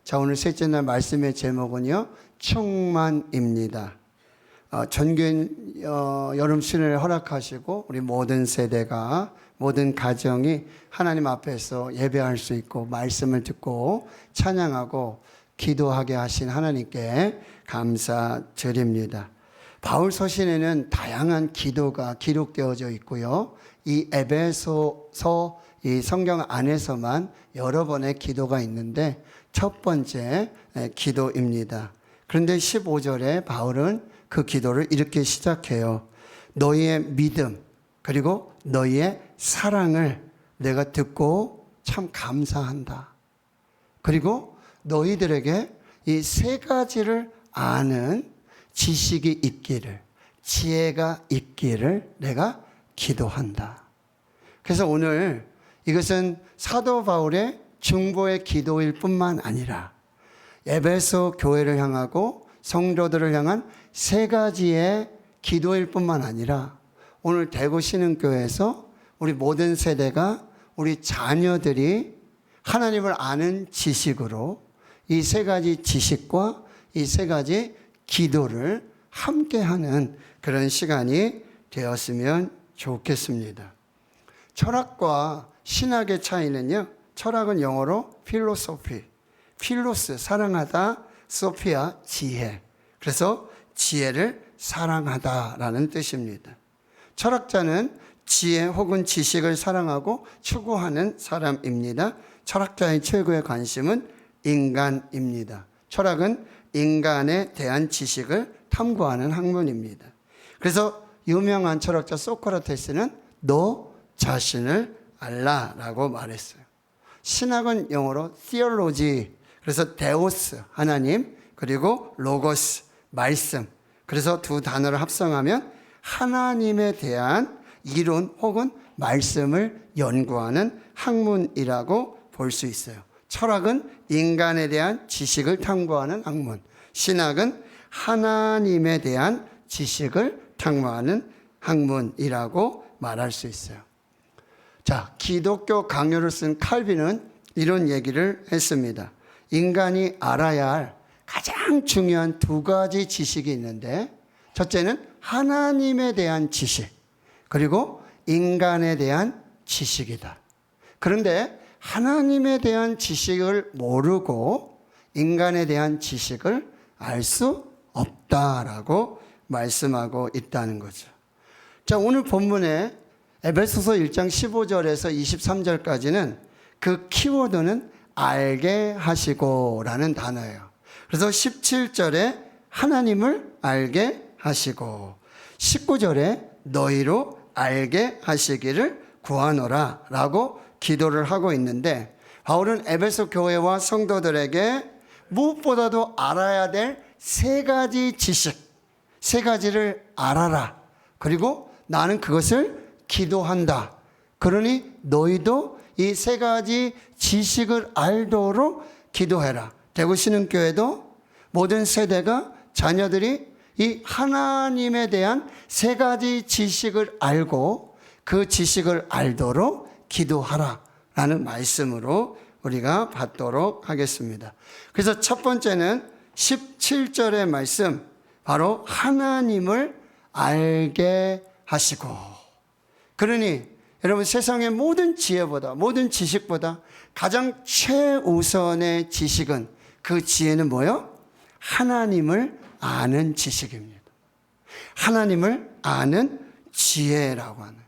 자, 오늘 셋째 날 말씀의 제목은요, 충만입니다. 전교인 여름 수련을 허락하시고 우리 모든 세대가, 모든 가정이 하나님 앞에서 예배할 수 있고 말씀을 듣고 찬양하고 기도하게 하신 하나님께 감사드립니다. 바울 서신에는 다양한 기도가 기록되어져 있고요, 이 에베소서 이 성경 안에서만 여러 번의 기도가 있는데 첫 번째 기도입니다. 그런데 15절에 바울은 그 기도를 이렇게 시작해요. 너희의 믿음 그리고 너희의 사랑을 내가 듣고 참 감사한다. 그리고 너희들에게 이 세 가지를 아는 지식이 있기를, 지혜가 있기를 내가 기도한다. 그래서 오늘 이것은 사도 바울의 중보의 기도일 뿐만 아니라 에베소 교회를 향하고 성도들을 향한 세 가지의 기도일 뿐만 아니라 오늘 대구 신흥교회에서 우리 모든 세대가, 우리 자녀들이 하나님을 아는 지식으로 이 세 가지 지식과 이 세 가지 기도를 함께하는 그런 시간이 되었으면 좋겠습니다. 철학과 신학의 차이는요, 철학은 영어로 필로소피, 필로스 사랑하다, 소피아 지혜, 그래서 지혜를 사랑하다라는 뜻입니다. 철학자는 지혜 혹은 지식을 사랑하고 추구하는 사람입니다. 철학자의 최고의 관심은 인간입니다. 철학은 인간에 대한 지식을 탐구하는 학문입니다. 그래서 유명한 철학자 소크라테스는 너 자신을 알라라고 말했어요. 신학은 영어로 theology, 그래서 데오스 하나님, 그리고 로고스 말씀, 그래서 두 단어를 합성하면 하나님에 대한 이론 혹은 말씀을 연구하는 학문이라고 볼 수 있어요. 철학은 인간에 대한 지식을 탐구하는 학문, 신학은 하나님에 대한 지식을 탐구하는 학문이라고 말할 수 있어요. 자, 기독교 강요를 쓴 칼빈은 이런 얘기를 했습니다. 인간이 알아야 할 가장 중요한 두 가지 지식이 있는데, 첫째는 하나님에 대한 지식, 그리고 인간에 대한 지식이다. 그런데 하나님에 대한 지식을 모르고 인간에 대한 지식을 알 수 없다라고 말씀하고 있다는 거죠. 자, 오늘 본문에 에베소서 1장 15절에서 23절까지는 그 키워드는 알게 하시고 라는 단어예요. 그래서 17절에 하나님을 알게 하시고 19절에 너희로 알게 하시기를 구하노라 라고 기도를 하고 있는데, 바울은 에베소 교회와 성도들에게 무엇보다도 알아야 될 세 가지 지식, 세 가지를 알아라. 그리고 나는 그것을 기도한다. 그러니 너희도 이 세 가지 지식을 알도록 기도해라. 대구 신흥교회도 모든 세대가, 자녀들이 이 하나님에 대한 세 가지 지식을 알고 그 지식을 알도록 기도하라 라는 말씀으로 우리가 받도록 하겠습니다. 그래서 첫 번째는 17절의 말씀, 바로 하나님을 알게 하시고. 그러니 여러분, 세상의 모든 지혜보다, 모든 지식보다 가장 최우선의 지식은, 그 지혜는 뭐예요? 하나님을 아는 지식입니다. 하나님을 아는 지혜라고 하는.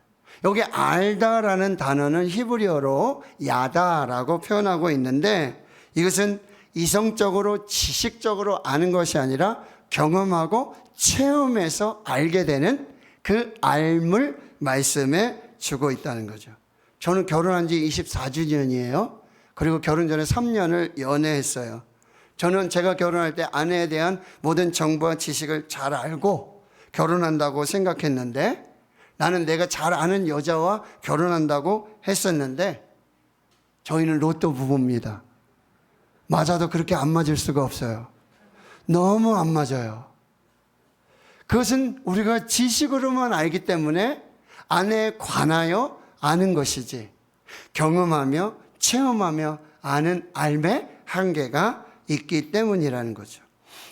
여기 알다라는 단어는 히브리어로 야다라고 표현하고 있는데, 이것은 이성적으로 지식적으로 아는 것이 아니라 경험하고 체험해서 알게 되는 그 알물 말씀에 주고 있다는 거죠. 저는 결혼한 지 24주년이에요. 그리고 결혼 전에 3년을 연애했어요. 저는 제가 결혼할 때 아내에 대한 모든 정보와 지식을 잘 알고 결혼한다고 생각했는데, 나는 내가 잘 아는 여자와 결혼한다고 했었는데, 저희는 로또 부부입니다. 맞아도 그렇게 안 맞을 수가 없어요. 너무 안 맞아요. 그것은 우리가 지식으로만 알기 때문에 아내에 관하여 아는 것이지, 경험하며 체험하며 아는 알매 한계가 있기 때문이라는 거죠.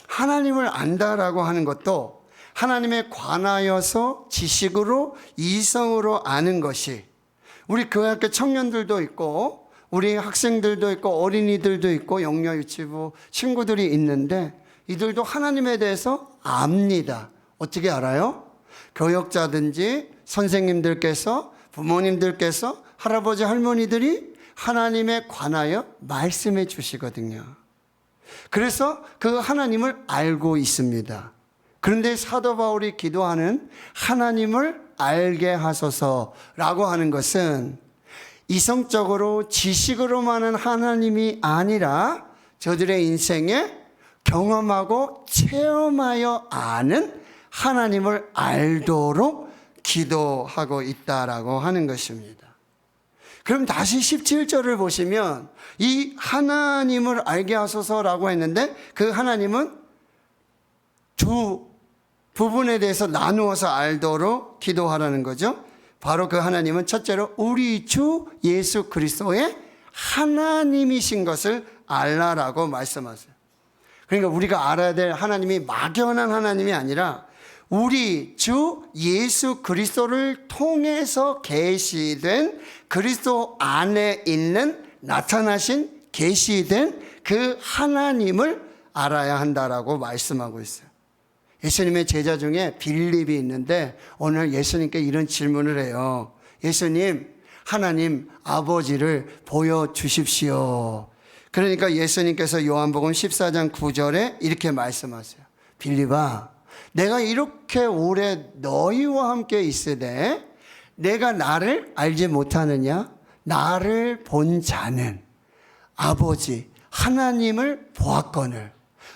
하나님을 안다라고 하는 것도 하나님에 관하여서 지식으로 이성으로 아는 것이, 우리 교회학교 청년들도 있고 우리 학생들도 있고 어린이들도 있고 영유아 유치부 친구들이 있는데 이들도 하나님에 대해서 압니다. 어떻게 알아요? 교역자든지 선생님들께서, 부모님들께서, 할아버지 할머니들이 하나님에 관하여 말씀해 주시거든요. 그래서 그 하나님을 알고 있습니다. 그런데 사도 바울이 기도하는 하나님을 알게 하소서라고 하는 것은 이성적으로 지식으로만은 하나님이 아니라 저들의 인생에 경험하고 체험하여 아는 하나님을 알도록 기도하고 있다라고 하는 것입니다. 그럼 다시 17절을 보시면 이 하나님을 알게 하소서라고 했는데 그 하나님은 두 부분에 대해서 나누어서 알도록 기도하라는 거죠. 바로 그 하나님은 첫째로 우리 주 예수 그리스도의 하나님이신 것을 알라라고 말씀하세요. 그러니까 우리가 알아야 될 하나님이 막연한 하나님이 아니라 우리 주 예수 그리스도를 통해서 계시된, 그리스도 안에 있는 나타나신 계시된 그 하나님을 알아야 한다라고 말씀하고 있어요. 예수님의 제자 중에 빌립이 있는데 오늘 예수님께 이런 질문을 해요. 예수님, 하나님 아버지를 보여주십시오. 그러니까 예수님께서 요한복음 14장 9절에 이렇게 말씀하세요. 빌립아, 내가 이렇게 오래 너희와 함께 있으되 내가 나를 알지 못하느냐? 나를 본 자는 아버지 하나님을 보았거늘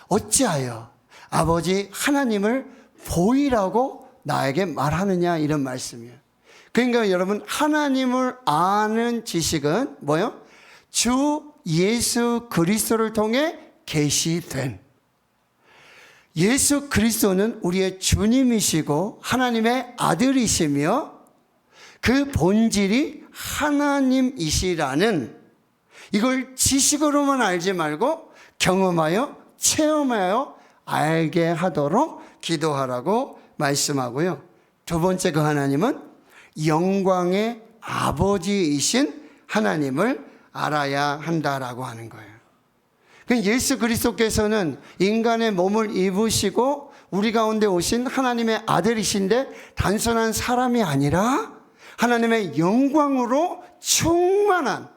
어찌하여 아버지 하나님을 보이라고 나에게 말하느냐, 이런 말씀이에요. 그러니까 여러분, 하나님을 아는 지식은 뭐예요? 주 예수 그리스도를 통해 계시된, 예수 그리스도는 우리의 주님이시고 하나님의 아들이시며 그 본질이 하나님이시라는, 이걸 지식으로만 알지 말고 경험하여 체험하여 알게 하도록 기도하라고 말씀하고요. 두 번째, 그 하나님은 영광의 아버지이신 하나님을 알아야 한다라고 하는 거예요. 예수 그리스도께서는 인간의 몸을 입으시고 우리 가운데 오신 하나님의 아들이신데 단순한 사람이 아니라 하나님의 영광으로 충만한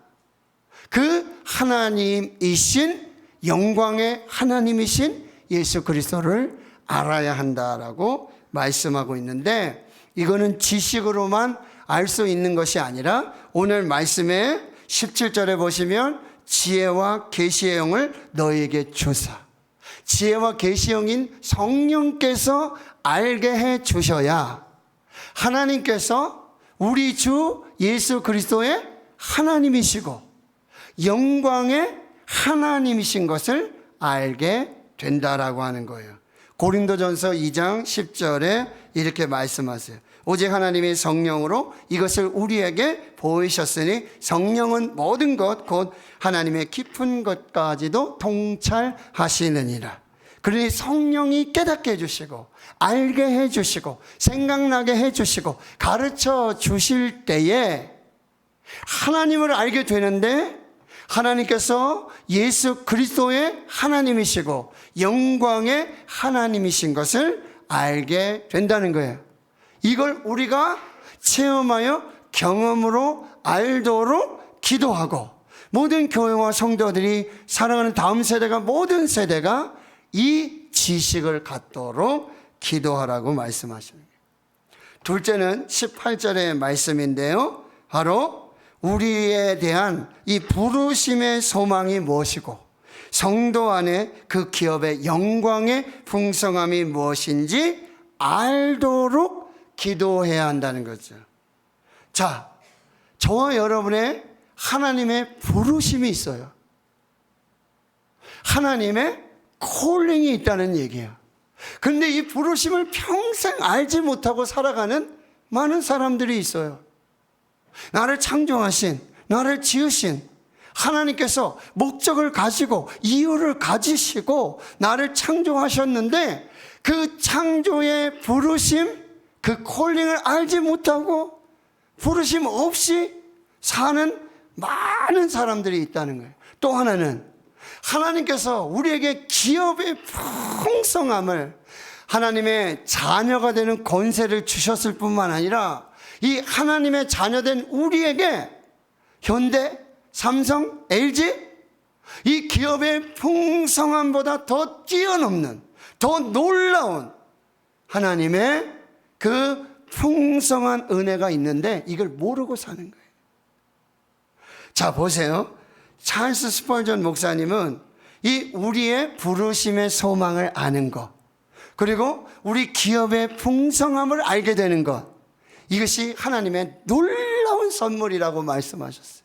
그 하나님이신, 영광의 하나님이신 예수 그리스도를 알아야 한다라고 말씀하고 있는데, 이거는 지식으로만 알 수 있는 것이 아니라 오늘 말씀에 17절에 보시면 지혜와 계시의 영을 너희에게 주사, 지혜와 계시의 영인 성령께서 알게 해 주셔야 하나님께서 우리 주 예수 그리스도의 하나님이시고 영광의 하나님이신 것을 알게 된다라고 하는 거예요. 고린도전서 2장 10절에 이렇게 말씀하세요. 오직 하나님이 성령으로 이것을 우리에게 보이셨으니 성령은 모든 것 곧 하나님의 깊은 것까지도 통찰하시느니라. 그러니 성령이 깨닫게 해주시고 알게 해주시고 생각나게 해주시고 가르쳐 주실 때에 하나님을 알게 되는데, 하나님께서 예수 그리스도의 하나님이시고 영광의 하나님이신 것을 알게 된다는 거예요. 이걸 우리가 체험하여 경험으로 알도록 기도하고, 모든 교회와 성도들이, 사랑하는 다음 세대가, 모든 세대가 이 지식을 갖도록 기도하라고 말씀하십니다. 둘째는 18절의 말씀인데요, 바로 우리에 대한 이 부르심의 소망이 무엇이고 성도 안에 그 기업의 영광의 풍성함이 무엇인지 알도록 기도해야 한다는 거죠. 자, 저와 여러분의 하나님의 부르심이 있어요. 하나님의 콜링이 있다는 얘기예요. 그런데 이 부르심을 평생 알지 못하고 살아가는 많은 사람들이 있어요. 나를 창조하신, 나를 지으신 하나님께서 목적을 가지고 이유를 가지시고 나를 창조하셨는데 그 창조의 부르심, 그 콜링을 알지 못하고 부르심 없이 사는 많은 사람들이 있다는 거예요. 또 하나는 하나님께서 우리에게 기업의 풍성함을, 하나님의 자녀가 되는 권세를 주셨을 뿐만 아니라 이 하나님의 자녀된 우리에게 현대, 삼성, LG 이 기업의 풍성함보다 더 뛰어넘는, 더 놀라운 하나님의 그 풍성한 은혜가 있는데 이걸 모르고 사는 거예요. 자, 보세요. 찰스 스펄전 목사님은 이 우리의 부르심의 소망을 아는 것, 그리고 우리 기업의 풍성함을 알게 되는 것, 이것이 하나님의 놀라운 선물이라고 말씀하셨어요.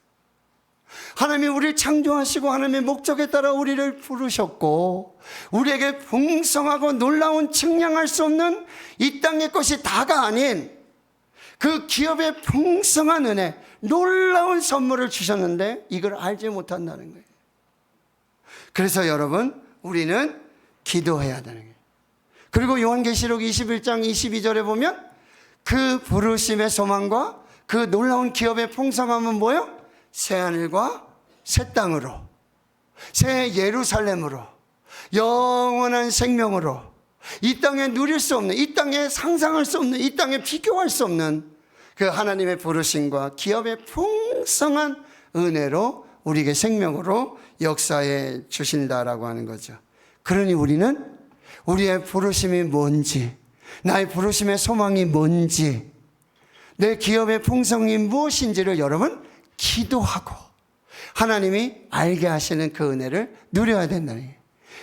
하나님이 우리를 창조하시고 하나님의 목적에 따라 우리를 부르셨고 우리에게 풍성하고 놀라운 측량할 수 없는 이 땅의 것이 다가 아닌 그 기업의 풍성한 은혜, 놀라운 선물을 주셨는데 이걸 알지 못한다는 거예요. 그래서 여러분, 우리는 기도해야 되는 거예요. 그리고 요한계시록 21장 22절에 보면 그 부르심의 소망과 그 놀라운 기업의 풍성함은 뭐예요? 새하늘과 새 땅으로, 새 예루살렘으로, 영원한 생명으로, 이 땅에 누릴 수 없는, 이 땅에 상상할 수 없는, 이 땅에 비교할 수 없는 그 하나님의 부르심과 기업의 풍성한 은혜로 우리에게 생명으로 역사해 주신다라고 하는 거죠. 그러니 우리는 우리의 부르심이 뭔지, 나의 부르심의 소망이 뭔지, 내 기업의 풍성이 무엇인지를 여러분 기도하고 하나님이 알게 하시는 그 은혜를 누려야 된다는 거예요.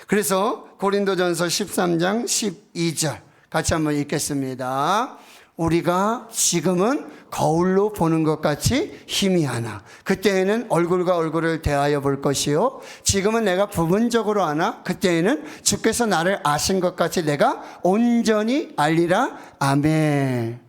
그래서 고린도전서 13장 12절 같이 한번 읽겠습니다. 우리가 지금은 거울로 보는 것 같이 희미하나 그때에는 얼굴과 얼굴을 대하여 볼 것이요 지금은 내가 부분적으로 아나 그때에는 주께서 나를 아신 것 같이 내가 온전히 알리라. 아멘.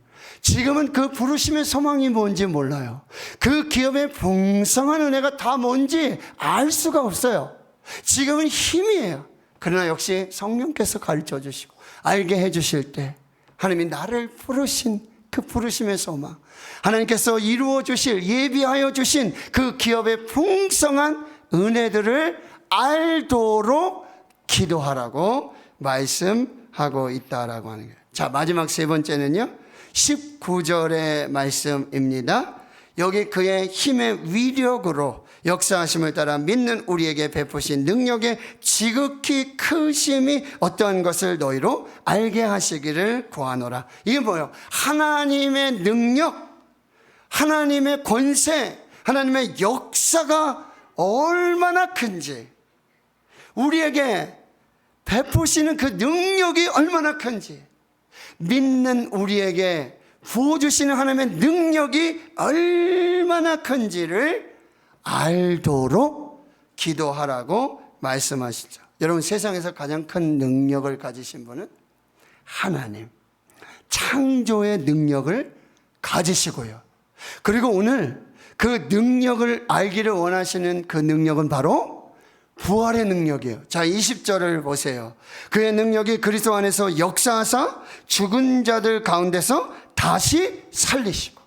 지금은 그 부르심의 소망이 뭔지 몰라요. 그 기업의 풍성한 은혜가 다 뭔지 알 수가 없어요. 지금은 희미해요. 그러나 역시 성령께서 가르쳐 주시고 알게 해 주실 때 하나님이 나를 부르신 그 부르심의 소망, 하나님께서 이루어 주실, 예비하여 주신 그 기업의 풍성한 은혜들을 알도록 기도하라고 말씀하고 있다라고 하는 거예요. 자, 마지막 세 번째는요 19절의 말씀입니다. 여기 그의 힘의 위력으로 역사하심을 따라 믿는 우리에게 베푸신 능력의 지극히 크심이 어떠한 것을 너희로 알게 하시기를 구하노라. 이게 뭐예요? 하나님의 능력, 하나님의 권세, 하나님의 역사가 얼마나 큰지, 우리에게 베푸시는 그 능력이 얼마나 큰지, 믿는 우리에게 부어주시는 하나님의 능력이 얼마나 큰지를 알도록 기도하라고 말씀하시죠. 여러분, 세상에서 가장 큰 능력을 가지신 분은 하나님, 창조의 능력을 가지시고요. 그리고 오늘 그 능력을 알기를 원하시는 그 능력은 바로 부활의 능력이에요. 자, 20절을 보세요. 그의 능력이 그리스도 안에서 역사하사 죽은 자들 가운데서 다시 살리시고.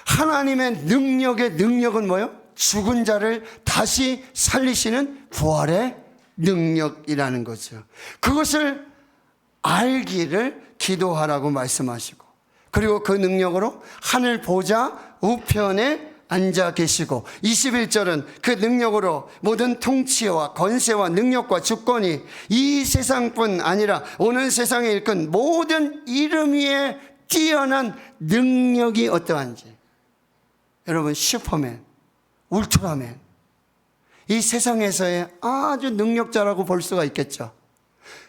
하나님의 능력의 능력은 뭐예요? 죽은 자를 다시 살리시는 부활의 능력이라는 거죠. 그것을 알기를 기도하라고 말씀하시고, 그리고 그 능력으로 하늘 보좌 우편에 앉아 계시고, 21절은 그 능력으로 모든 통치와 권세와 능력과 주권이 이 세상뿐 아니라 오는 세상에 일컫는 모든 이름 위에 뛰어난 능력이 어떠한지. 여러분, 슈퍼맨, 울트라맨, 이 세상에서의 아주 능력자라고 볼 수가 있겠죠.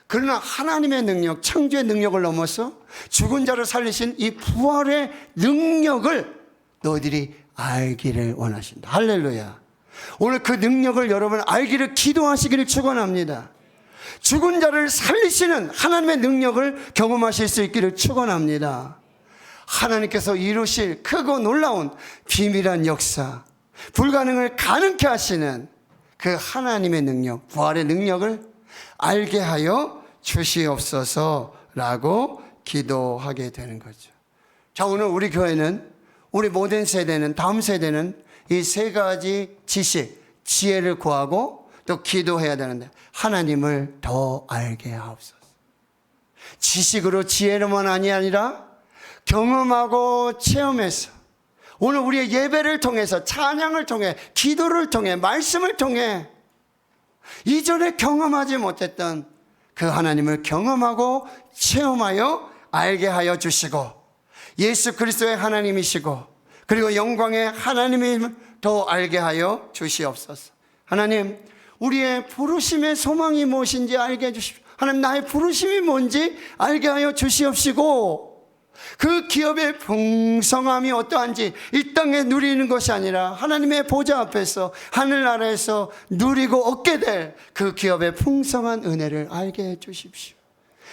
그러나 하나님의 능력, 창조의 능력을 넘어서 죽은 자를 살리신 이 부활의 능력을 너희들이 알기를 원하신다. 할렐루야. 오늘 그 능력을 여러분 알기를 기도하시기를 축원합니다. 죽은 자를 살리시는 하나님의 능력을 경험하실 수 있기를 축원합니다. 하나님께서 이루실 크고 놀라운 비밀한 역사, 불가능을 가능케 하시는 그 하나님의 능력, 부활의 능력을 알게 하여 주시옵소서라고 기도하게 되는 거죠. 자, 오늘 우리 교회는, 우리 모든 세대는, 다음 세대는 이 세 가지 지식, 지혜를 구하고 또 기도해야 되는데, 하나님을 더 알게 하옵소서. 지식으로, 지혜로만 아니라 경험하고 체험해서, 오늘 우리의 예배를 통해서, 찬양을 통해, 기도를 통해, 말씀을 통해 이전에 경험하지 못했던 그 하나님을 경험하고 체험하여 알게 하여 주시고, 예수 그리스도의 하나님이시고 그리고 영광의 하나님을 더 알게 하여 주시옵소서. 하나님, 우리의 부르심의 소망이 무엇인지 알게 해주십시오. 하나님, 나의 부르심이 뭔지 알게 하여 주시옵시고, 그 기업의 풍성함이 어떠한지 이 땅에 누리는 것이 아니라 하나님의 보좌 앞에서, 하늘나라에서 누리고 얻게 될 그 기업의 풍성한 은혜를 알게 해 주십시오.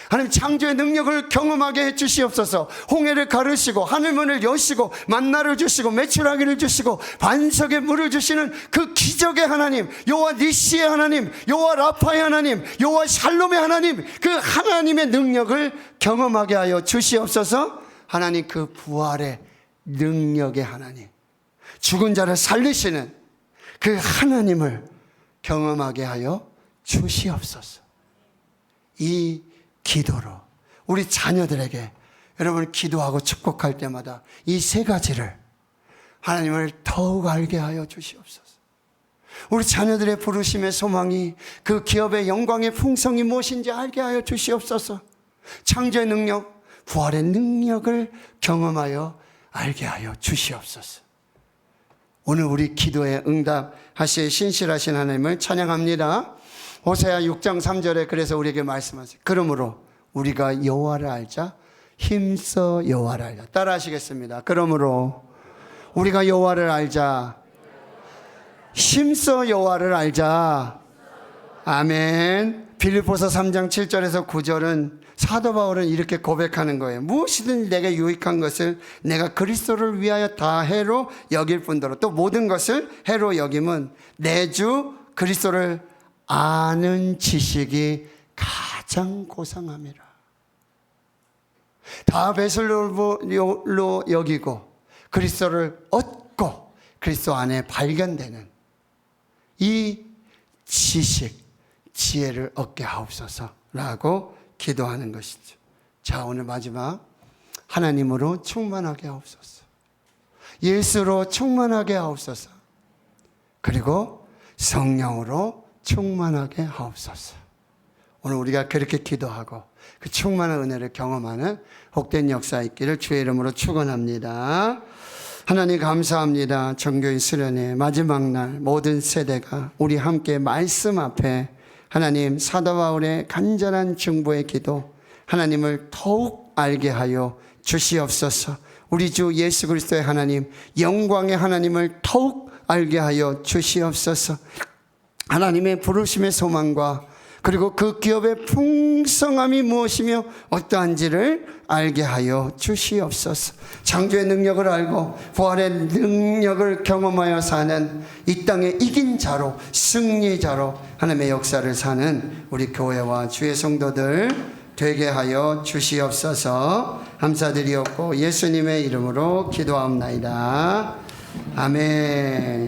하나님, 창조의 능력을 경험하게 해 주시옵소서. 홍해를 가르시고 하늘문을 여시고 만나를 주시고 메추라기를 주시고 반석에 물을 주시는 그 기적의 하나님, 여호와 니시의 하나님, 여호와 라파의 하나님, 여호와 샬롬의 하나님, 그 하나님의 능력을 경험하게 하여 주시옵소서. 하나님, 그 부활의 능력의 하나님, 죽은 자를 살리시는 그 하나님을 경험하게 하여 주시옵소서. 이 기도로 우리 자녀들에게, 여러분 기도하고 축복할 때마다 이 세 가지를, 하나님을 더욱 알게 하여 주시옵소서. 우리 자녀들의 부르심의 소망이, 그 기업의 영광의 풍성이 무엇인지 알게 하여 주시옵소서. 창조의 능력, 부활의 능력을 경험하여 알게 하여 주시옵소서. 오늘 우리 기도에 응답하실 신실하신 하나님을 찬양합니다. 호세아 6장 3절에 그래서 우리에게 말씀하세요. 그러므로 우리가 여호와를 알자, 힘써 여호와를 알자. 따라 하시겠습니다. 그러므로 우리가 여호와를 알자, 힘써 여호와를 알자. 아멘. 빌립보서 3장 7절에서 9절은 사도 바울은 이렇게 고백하는 거예요. 무엇이든 내게 유익한 것을 내가 그리스도를 위하여 다 해로 여길 뿐더러, 또 모든 것을 해로 여김은 내 주 그리스도를 아는 지식이 가장 고상함이라. 다 배설로 여기고 그리스도를 얻고 그리스도 안에 발견되는 이 지식, 지혜를 얻게 하옵소서라고 기도하는 것이죠. 자, 오늘 마지막, 하나님으로 충만하게 하옵소서, 예수로 충만하게 하옵소서, 그리고 성령으로 충만하게 하옵소서. 오늘 우리가 그렇게 기도하고 그 충만한 은혜를 경험하는 복된 역사 있기를 주의 이름으로 축원합니다. 하나님 감사합니다. 정교의 수련회 마지막 날 모든 세대가 우리 함께 말씀 앞에, 하나님 사도 바울의 간절한 중보의 기도, 하나님을 더욱 알게 하여 주시옵소서. 우리 주 예수 그리스도의 하나님, 영광의 하나님을 더욱 알게 하여 주시옵소서. 하나님의 부르심의 소망과 그리고 그 기업의 풍성함이 무엇이며 어떠한지를 알게 하여 주시옵소서. 창조의 능력을 알고 부활의 능력을 경험하여 사는 이 땅의 이긴 자로, 승리자로 하나님의 역사를 사는 우리 교회와 주의 성도들 되게 하여 주시옵소서. 감사드리옵고 예수님의 이름으로 기도하옵나이다. 아멘.